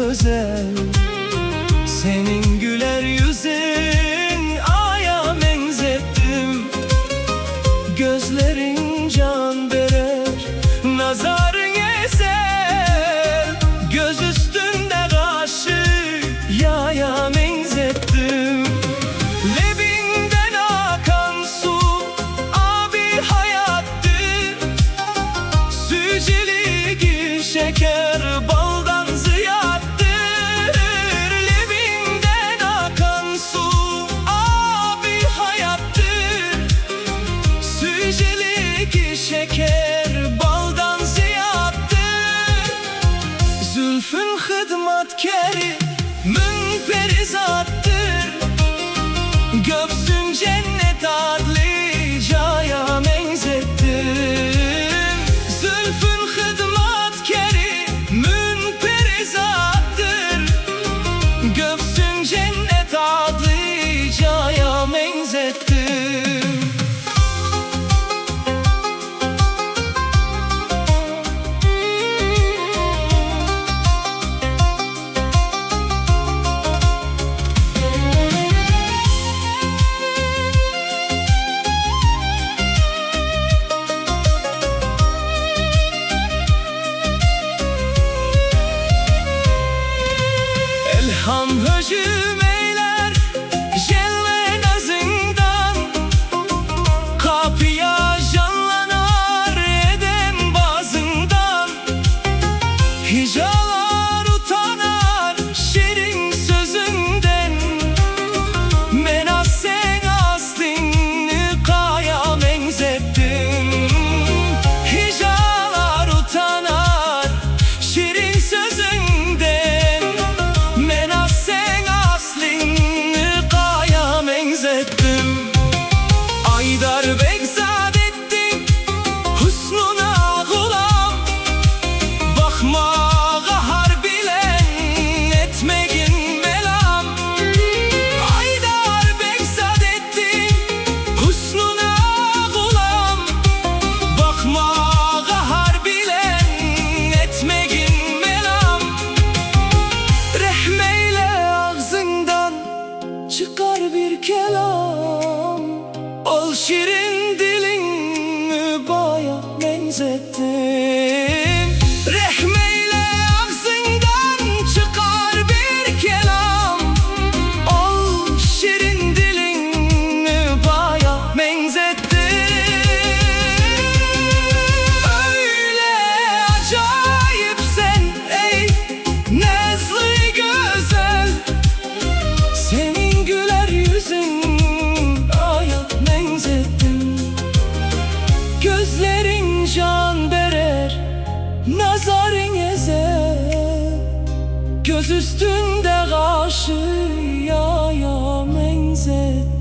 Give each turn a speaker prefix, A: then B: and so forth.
A: güzel. Senin güler yüzün aya benzettim. Gözlerin can verer, nazarın ezer. Göz üstünde kaşı yaya benzettim. Lebinden akan su abi hayattır. Süzülüğü şeker baldan ziyattır. Lebinden akan su abi hayattır. Süzülüğü şeker baldan ziyattır. Zülfün hizmetkâri münperi zattır. Göksün cennet adli caya benzettim. Zülfün hizmetkâri münperi zattır. Göksün cennet adli caya benzettim. Elham hücum eyler jelle nazından. Kapıya canlanar eden bazından. Hicalar utanar şirin sözünden. Men sen aslını kaya benzettim. Hicalar utanar şirin sözünden. Sen aslını kaya benzettim. Aydar Bekzadettin husnuna gulam. Bakmağa harbilen etmegin melam. Aydar Bekzadettin husnuna gulam. Bakmağa harbilen etmegin melam. Rehmeyle ağzından çıkar bir kelam. Ol şirin dilin baya benzettim. Rehmeyle ağzından çıkar bir kelam. Ol şirin dilin baya benzettim. Öyle acayip sen ey nazlı güzel. Senin güler yüzün aya benzettim. Gözlerin can verer, nazarın ezer. Göz üstünde kaşı yaya benzettim.